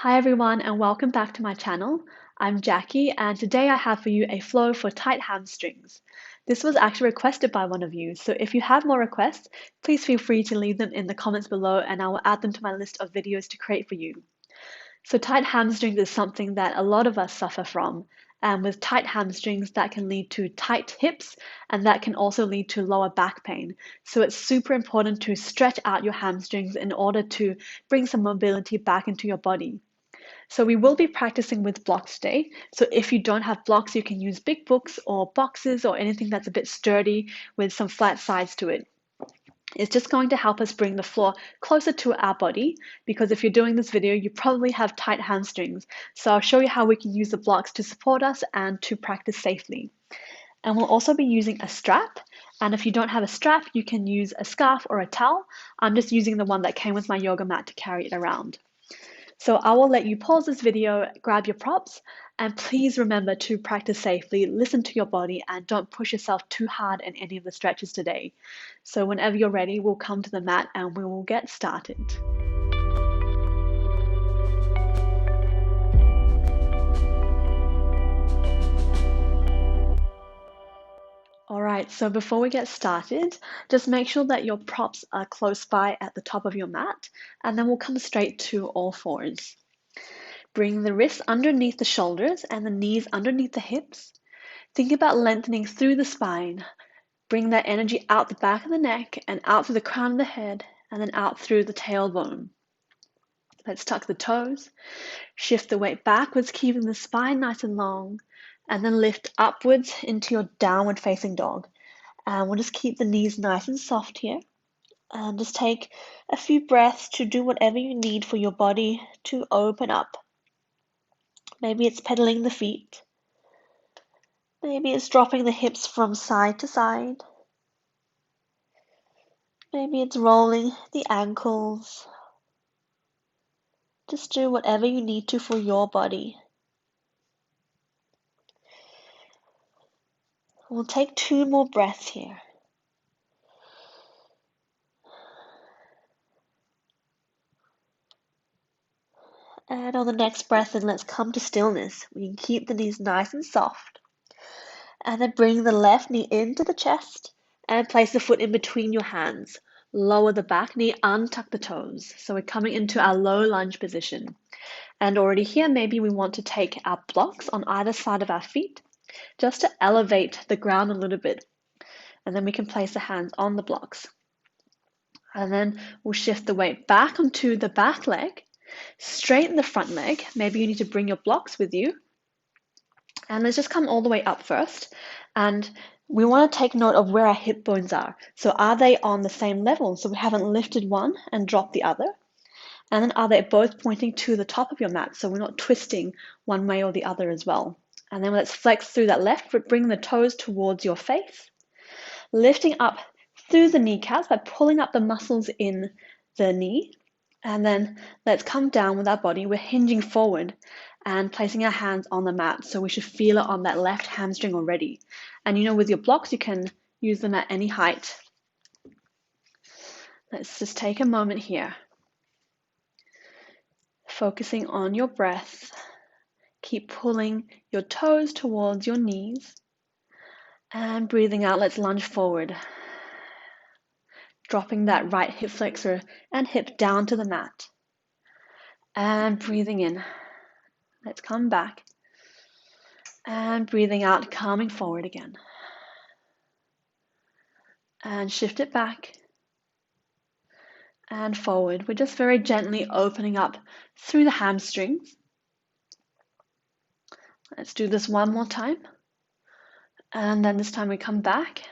Hi everyone and welcome back to my channel. I'm Jacqui and today I have for you a flow for tight hamstrings. This was actually requested by one of you, so if you have more requests, please feel free to leave them in the comments below and I will add them to my list of videos to create for you. So tight hamstrings is something that a lot of us suffer from, and with tight hamstrings that can lead to tight hips and that can also lead to lower back pain. So it's super important to stretch out your hamstrings in order to bring some mobility back into your body. So we will be practicing with blocks today. So if you don't have blocks, you can use big books or boxes or anything that's a bit sturdy with some flat sides to it. It's just going to help us bring the floor closer to our body because if you're doing this video, you probably have tight hamstrings. So I'll show you how we can use the blocks to support us and to practice safely. And we'll also be using a strap. And if you don't have a strap, you can use a scarf or a towel. I'm just using the one that came with my yoga mat to carry it around. So I will let you pause this video, grab your props, and please remember to practice safely, listen to your body, and don't push yourself too hard in any of the stretches today. So whenever you're ready, we'll come to the mat and we will get started. All right, so before we get started, just make sure that your props are close by at the top of your mat, and then we'll come straight to all fours. Bring the wrists underneath the shoulders and the knees underneath the hips. Think about lengthening through the spine. Bring that energy out the back of the neck and out through the crown of the head and then out through the tailbone. Let's tuck the toes. Shift the weight backwards, keeping the spine nice and long. And then lift upwards into your downward facing dog. And we'll just keep the knees nice and soft here. And just take a few breaths to do whatever you need for your body to open up. Maybe it's pedaling the feet. Maybe it's dropping the hips from side to side. Maybe it's rolling the ankles. Just do whatever you need to for your body. We'll take 2 more breaths here. And on the next breath in, let's come to stillness. We can keep the knees nice and soft. And then bring the left knee into the chest and place the foot in between your hands. Lower the back knee, untuck the toes. So we're coming into our low lunge position. And already here, maybe we want to take our blocks on either side of our feet just to elevate the ground a little bit. And then we can place the hands on the blocks. And then we'll shift the weight back onto the back leg, straighten the front leg. Maybe you need to bring your blocks with you. And let's just come all the way up first. And we want to take note of where our hip bones are. So are they on the same level? So we haven't lifted one and dropped the other. And then are they both pointing to the top of your mat? So we're not twisting one way or the other as well. And then let's flex through that left foot, bring the toes towards your face. Lifting up through the kneecaps by pulling up the muscles in the knee. And then let's come down with our body. We're hinging forward and placing our hands on the mat. So we should feel it on that left hamstring already. And with your blocks, you can use them at any height. Let's just take a moment here. Focusing on your breath. Keep pulling your toes towards your knees. And breathing out, let's lunge forward. Dropping that right hip flexor and hip down to the mat. And breathing in. Let's come back. And breathing out, coming forward again. And shift it back. And forward. We're just very gently opening up through the hamstrings. Let's do this one more time. And then this time we come back.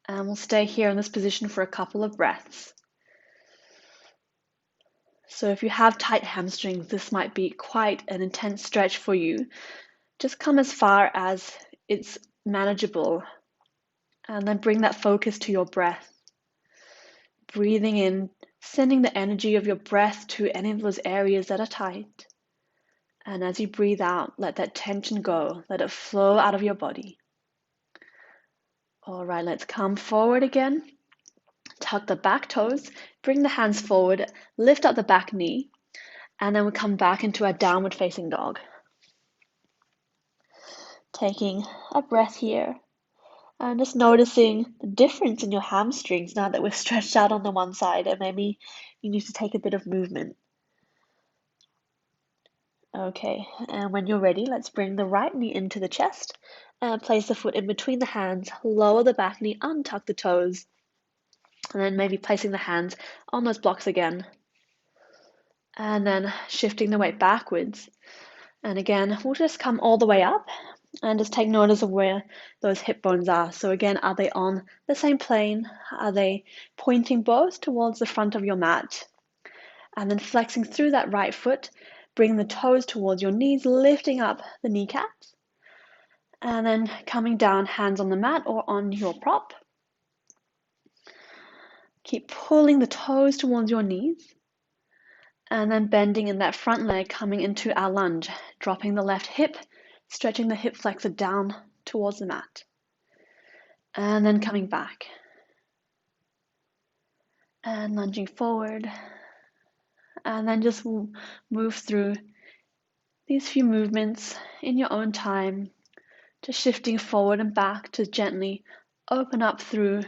And we'll stay here in this position for a couple of breaths. So if you have tight hamstrings, this might be quite an intense stretch for you. Just come as far as it's manageable. And then bring that focus to your breath. Breathing in, sending the energy of your breath to any of those areas that are tight. And as you breathe out, let that tension go. Let it flow out of your body. All right, let's come forward again. Tuck the back toes, bring the hands forward, lift up the back knee, And then we come back into our downward facing dog. Taking a breath here and just noticing the difference in your hamstrings now that we're stretched out on the one side, and maybe you need to take a bit of movement. Okay, and when you're ready, let's bring the right knee into the chest and place the foot in between the hands, lower the back knee, untuck the toes, and then maybe placing the hands on those blocks again. And then shifting the weight backwards. And again, we'll just come all the way up and just take notice of where those hip bones are. So again, are they on the same plane? Are they pointing both towards the front of your mat? And then flexing through that right foot, bring the toes towards your knees, lifting up the kneecaps. And then coming down, hands on the mat or on your prop. Keep pulling the toes towards your knees. And then bending in that front leg, coming into our lunge, dropping the left hip, stretching the hip flexor down towards the mat. And then coming back. And lunging forward. And then just move through these few movements in your own time, just shifting forward and back to gently open up through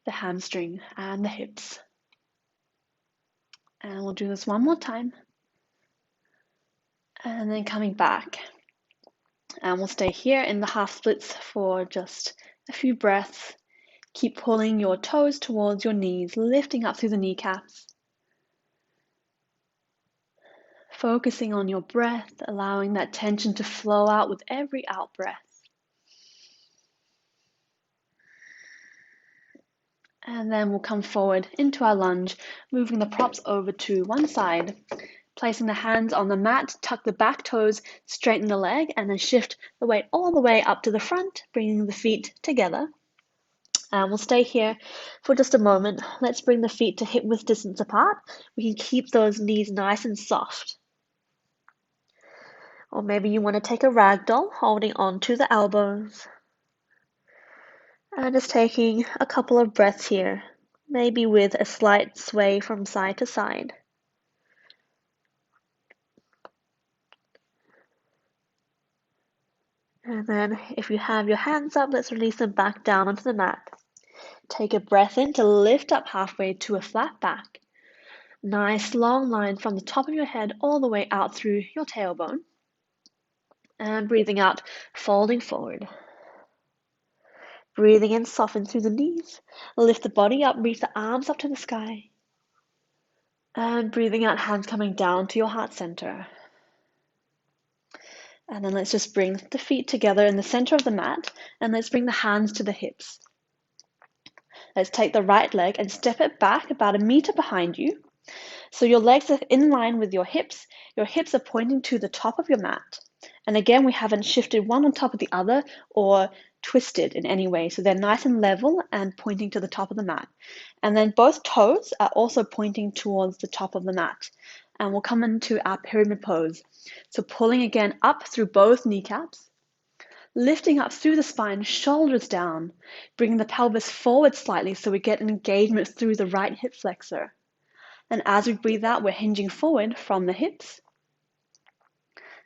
the hamstring and the hips. And we'll do this one more time. And then coming back. And we'll stay here in the half splits for just a few breaths. Keep pulling your toes towards your knees, lifting up through the kneecaps. Focusing on your breath, allowing that tension to flow out with every out breath. And then we'll come forward into our lunge, moving the props over to one side, placing the hands on the mat, tuck the back toes, straighten the leg, and then shift the weight all the way up to the front, bringing the feet together. And we'll stay here for just a moment. Let's bring the feet to hip width distance apart. We can keep those knees nice and soft. Or maybe you want to take a ragdoll, holding on to the elbows. And just taking a couple of breaths here, maybe with a slight sway from side to side. And then if you have your hands up, let's release them back down onto the mat. Take a breath in to lift up halfway to a flat back. Nice long line from the top of your head all the way out through your tailbone. And breathing out, folding forward. Breathing in, soften through the knees. Lift the body up, reach the arms up to the sky. And breathing out, hands coming down to your heart center. And then let's just bring the feet together in the center of the mat. And let's bring the hands to the hips. Let's take the right leg and step it back about 1 meter behind you. So your legs are in line with your hips. Your hips are pointing to the top of your mat. And again, we haven't shifted one on top of the other or twisted in any way. So they're nice and level and pointing to the top of the mat. And then both toes are also pointing towards the top of the mat. And we'll come into our pyramid pose. So pulling again up through both kneecaps, lifting up through the spine, shoulders down, bringing the pelvis forward slightly so we get an engagement through the right hip flexor. And as we breathe out, we're hinging forward from the hips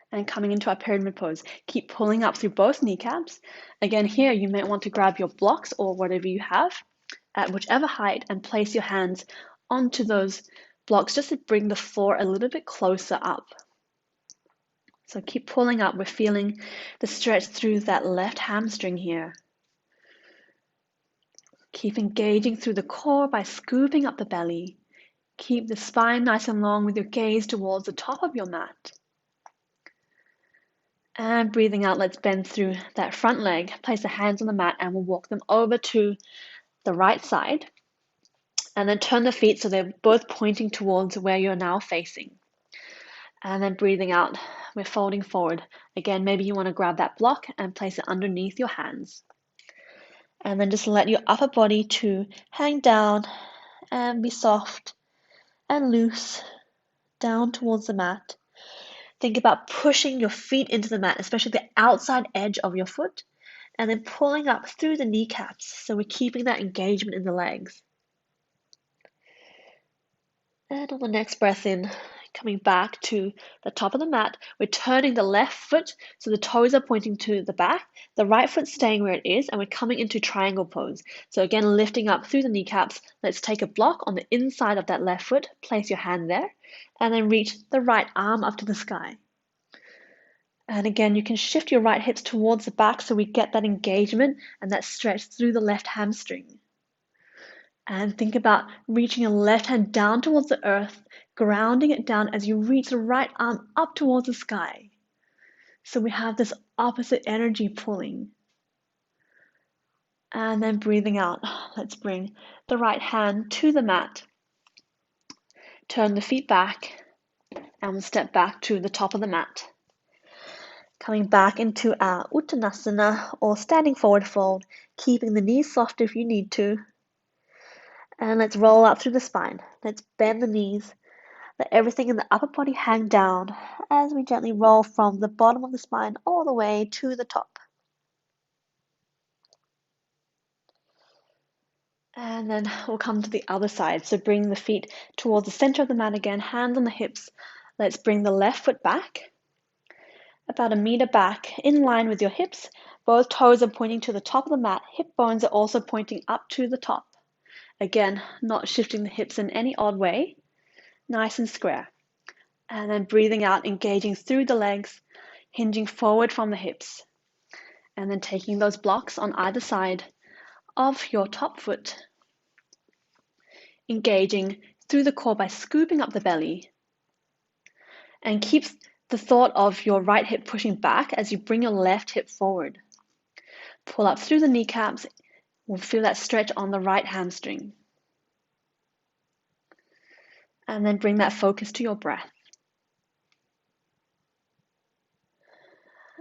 and coming into our pyramid pose. Keep pulling up through both kneecaps. Again, here you might want to grab your blocks or whatever you have at whichever height and place your hands onto those blocks just to bring the floor a little bit closer up. So keep pulling up. We're feeling the stretch through that left hamstring here. Keep engaging through the core by scooping up the belly. Keep the spine nice and long with your gaze towards the top of your mat. And breathing out, let's bend through that front leg. Place the hands on the mat and we'll walk them over to the right side. And then turn the feet so they're both pointing towards where you're now facing. And then breathing out, we're folding forward. Again, maybe you want to grab that block and place it underneath your hands. And then just let your upper body to hang down and be soft and loose down towards the mat. Think about pushing your feet into the mat, especially the outside edge of your foot, and then pulling up through the kneecaps. So we're keeping that engagement in the legs. And on the next breath in, coming back to the top of the mat. We're turning the left foot so the toes are pointing to the back, the right foot staying where it is, and we're coming into triangle pose. So again, lifting up through the kneecaps. Let's take a block on the inside of that left foot, place your hand there, and then reach the right arm up to the sky. And again, you can shift your right hips towards the back so we get that engagement and that stretch through the left hamstring. And think about reaching your left hand down towards the earth, grounding it down as you reach the right arm up towards the sky. So we have this opposite energy pulling. And then breathing out. Let's bring the right hand to the mat. Turn the feet back and we'll step back to the top of the mat. Coming back into our Uttanasana or standing forward fold, keeping the knees soft if you need to. And let's roll up through the spine. Let's bend the knees. Let everything in the upper body hang down as we gently roll from the bottom of the spine all the way to the top. And then we'll come to the other side. So bring the feet towards the center of the mat again, hands on the hips. Let's bring the left foot back, about 1 meter back, in line with your hips. Both toes are pointing to the top of the mat. Hip bones are also pointing up to the top. Again, not shifting the hips in any odd way. Nice and square. And then breathing out, engaging through the legs, hinging forward from the hips. And then taking those blocks on either side of your top foot. Engaging through the core by scooping up the belly. And keep the thought of your right hip pushing back as you bring your left hip forward. Pull up through the kneecaps. We'll feel that stretch on the right hamstring. And then bring that focus to your breath.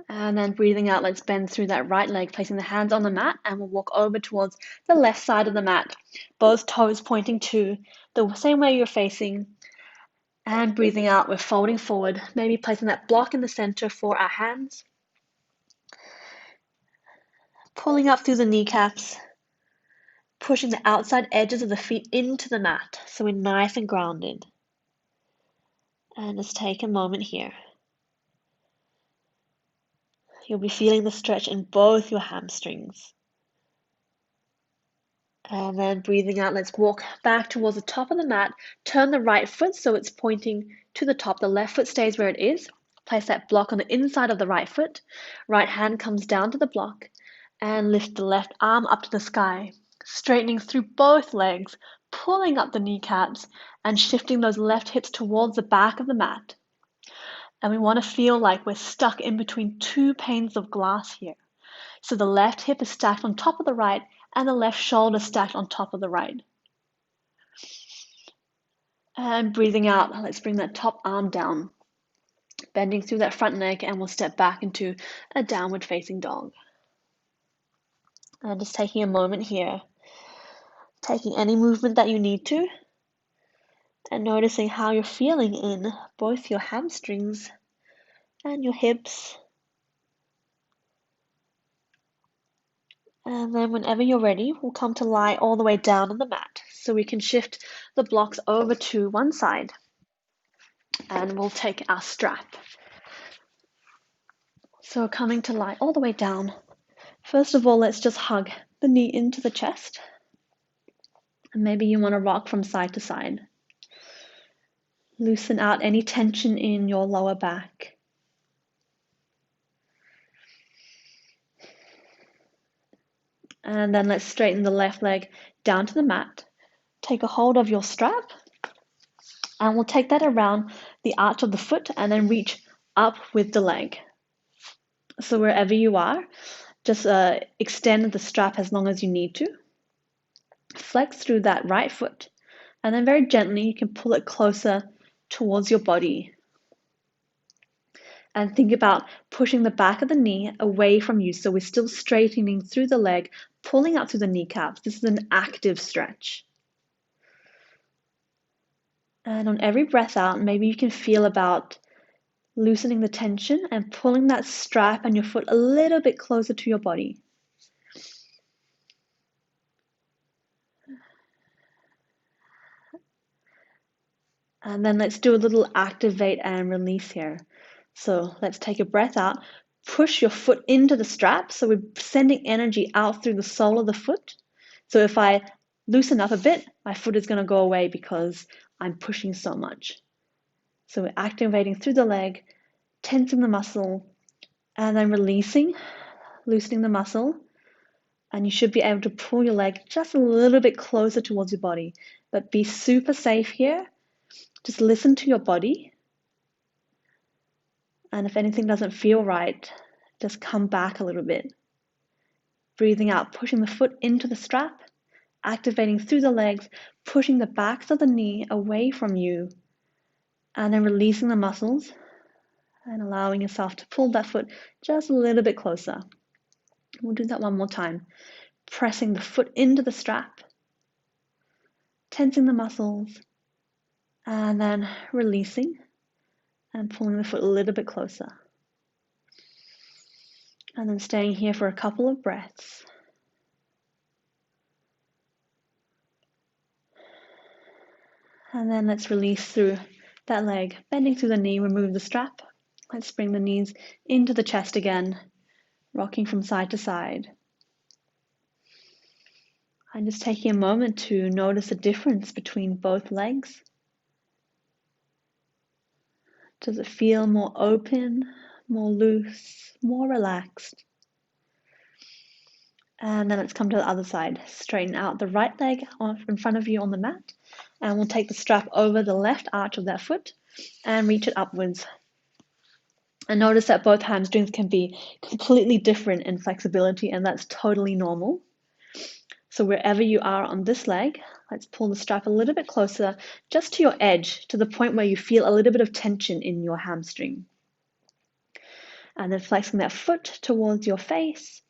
And then breathing out, let's bend through that right leg, placing the hands on the mat, and we'll walk over towards the left side of the mat. Both toes pointing to the same way you're facing. And breathing out, we're folding forward, maybe placing that block in the center for our hands. Pulling up through the kneecaps, pushing the outside edges of the feet into the mat so we're nice and grounded. And just take a moment here. You'll be feeling the stretch in both your hamstrings. And then breathing out, let's walk back towards the top of the mat. Turn the right foot so it's pointing to the top. The left foot stays where it is. Place that block on the inside of the right foot. Right hand comes down to the block. And lift the left arm up to the sky. Straightening through both legs, pulling up the kneecaps, and shifting those left hips towards the back of the mat. And we want to feel like we're stuck in between two panes of glass here. So the left hip is stacked on top of the right, and the left shoulder stacked on top of the right. And breathing out, let's bring that top arm down. Bending through that front leg, and we'll step back into a downward facing dog. And just taking a moment here. Taking any movement that you need to. And noticing how you're feeling in both your hamstrings and your hips. And then whenever you're ready, we'll come to lie all the way down on the mat. So we can shift the blocks over to one side. And we'll take our strap. So coming to lie all the way down. First of all, let's just hug the knee into the chest. And maybe you want to rock from side to side. Loosen out any tension in your lower back. And then let's straighten the left leg down to the mat. Take a hold of your strap. And we'll take that around the arch of the foot and then reach up with the leg. So wherever you are, just extend the strap as long as you need to. Flex through that right foot. And then very gently, you can pull it closer towards your body. And think about pushing the back of the knee away from you. So we're still straightening through the leg, pulling up through the kneecaps. This is an active stretch. And on every breath out, maybe you can feel about loosening the tension and pulling that strap and your foot a little bit closer to your body. And then let's do a little activate and release here. So let's take a breath out, push your foot into the strap. So we're sending energy out through the sole of the foot. So if I loosen up a bit, my foot is going to go away because I'm pushing so much. So we're activating through the leg, tensing the muscle, and then releasing, loosening the muscle. And you should be able to pull your leg just a little bit closer towards your body. But be super safe here. Just listen to your body. And if anything doesn't feel right, just come back a little bit. Breathing out, pushing the foot into the strap, activating through the legs, pushing the backs of the knee away from you, and then releasing the muscles and allowing yourself to pull that foot just a little bit closer. We'll do that one more time. Pressing the foot into the strap, tensing the muscles, and then releasing and pulling the foot a little bit closer. And then staying here for a couple of breaths. And then let's release through that leg, bending through the knee, remove the strap. Let's bring the knees into the chest again, rocking from side to side. And just taking a moment to notice the difference between both legs. Does it feel more open, more loose, more relaxed? And then let's come to the other side. Straighten out the right leg in front of you on the mat. And we'll take the strap over the left arch of that foot and reach it upwards. And notice that both hamstrings can be completely different in flexibility, and that's totally normal. So wherever you are on this leg, let's pull the strap a little bit closer, just to your edge, to the point where you feel a little bit of tension in your hamstring. And then flexing that foot towards your face,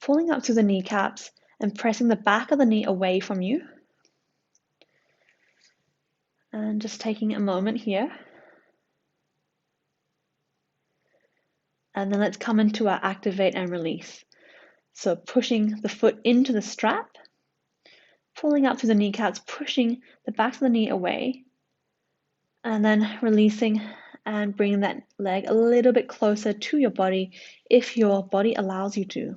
pulling up through the kneecaps and pressing the back of the knee away from you. And just taking a moment here. And then let's come into our activate and release. So pushing the foot into the strap, pulling up through the kneecaps, pushing the back of the knee away, and then releasing and bringing that leg a little bit closer to your body if your body allows you to.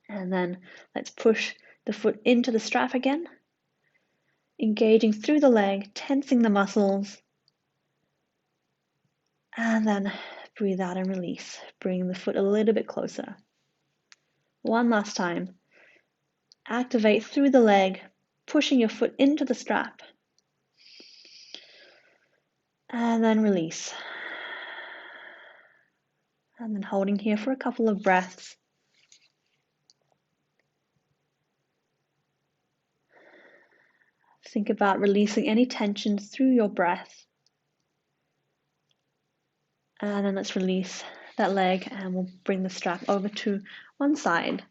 And then let's push the foot into the strap again, engaging through the leg, tensing the muscles, and then breathe out and release, bring the foot a little bit closer. One last time. Activate through the leg, pushing your foot into the strap, and then release. And then holding here for a couple of breaths. Think about releasing any tension through your breath. And then let's release that leg and we'll bring the strap over to one side.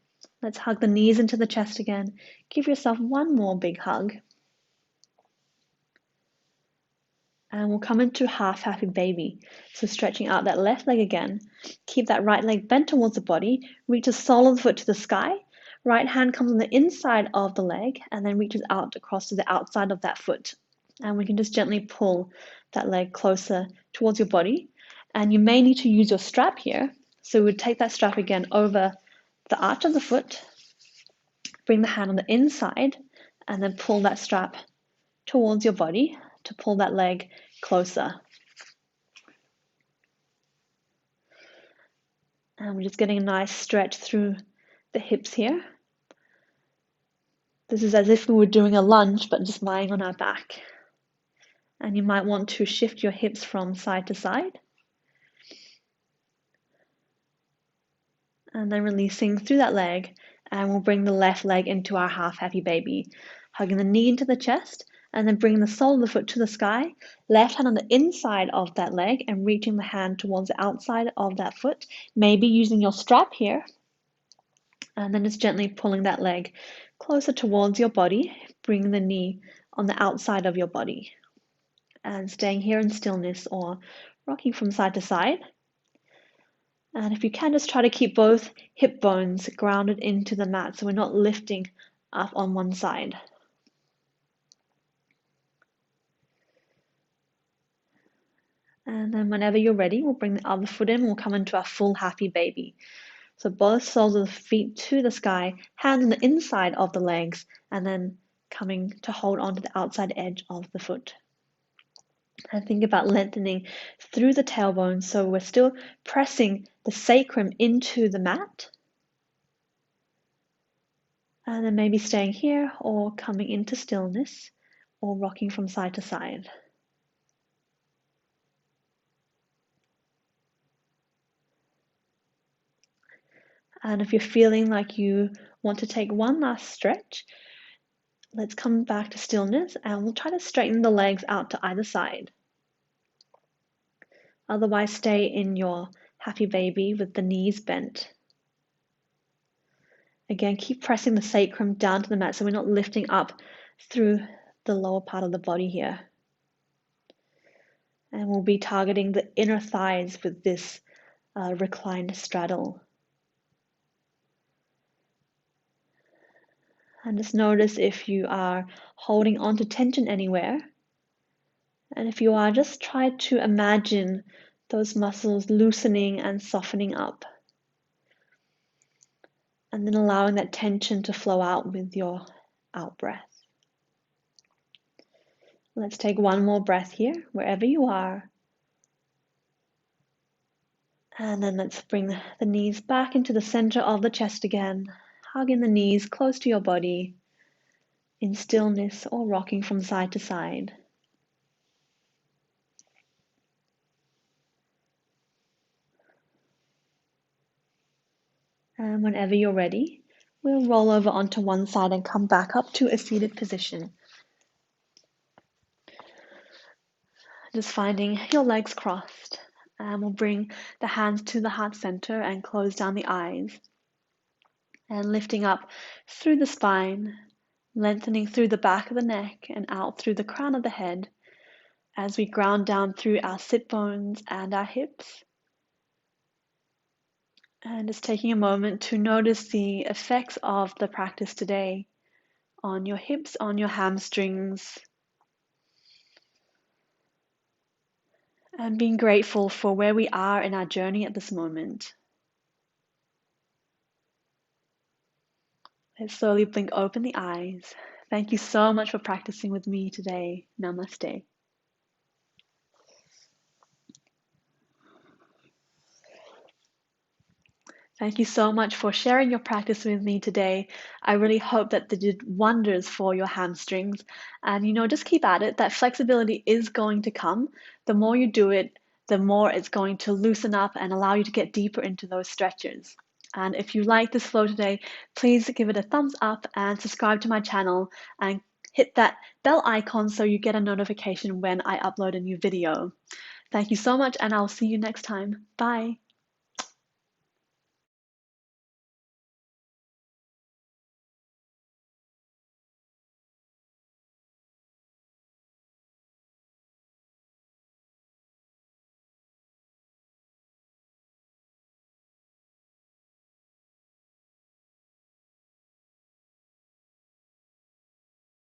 Let's hug the knees into the chest again. Give yourself one more big hug. And we'll come into half happy baby. So stretching out that left leg again. Keep that right leg bent towards the body. Reach the sole of the foot to the sky. Right hand comes on the inside of the leg and then reaches out across to the outside of that foot. And we can just gently pull that leg closer towards your body. And you may need to use your strap here. So we'd take that strap again over the arch of the foot. Bring the hand on the inside and then pull that strap towards your body to pull that leg closer. And we're just getting a nice stretch through the hips here. This is as if we were doing a lunge, but just lying on our back. And you might want to shift your hips from side to side. And then releasing through that leg, and we'll bring the left leg into our half happy baby. Hugging the knee into the chest, and then bringing the sole of the foot to the sky. Left hand on the inside of that leg and reaching the hand towards the outside of that foot. Maybe using your strap here. And then just gently pulling that leg closer towards your body, bringing the knee on the outside of your body. And staying here in stillness or rocking from side to side. And if you can, just try to keep both hip bones grounded into the mat so we're not lifting up on one side. And then whenever you're ready, we'll bring the other foot in. We'll come into our full happy baby. So both soles of the feet to the sky, hands on the inside of the legs, and then coming to hold onto the outside edge of the foot. And think about lengthening through the tailbone, so we're still pressing the sacrum into the mat. And then maybe staying here or coming into stillness or rocking from side to side. And if you're feeling like you want to take one last stretch, let's come back to stillness and we'll try to straighten the legs out to either side. Otherwise, stay in your happy baby with the knees bent. Again, keep pressing the sacrum down to the mat so we're not lifting up through the lower part of the body here. And we'll be targeting the inner thighs with this reclined straddle. And just notice if you are holding on to tension anywhere. And if you are, just try to imagine those muscles loosening and softening up. And then allowing that tension to flow out with your out breath. Let's take one more breath here, wherever you are. And then let's bring the knees back into the center of the chest again, hugging the knees close to your body, in stillness or rocking from side to side. And whenever you're ready, we'll roll over onto one side and come back up to a seated position. Just finding your legs crossed. And we'll bring the hands to the heart center and close down the eyes. And lifting up through the spine, lengthening through the back of the neck and out through the crown of the head as we ground down through our sit bones and our hips. And just taking a moment to notice the effects of the practice today on your hips, on your hamstrings, and being grateful for where we are in our journey at this moment. Let's slowly blink open the eyes. Thank you so much for practicing with me today. Namaste. Thank you so much for sharing your practice with me today. I really hope that they did wonders for your hamstrings. And just keep at it. That flexibility is going to come. The more you do it, the more it's going to loosen up and allow you to get deeper into those stretches. And if you like this flow today, please give it a thumbs up and subscribe to my channel and hit that bell icon so you get a notification when I upload a new video. Thank you so much, and I'll see you next time. Bye.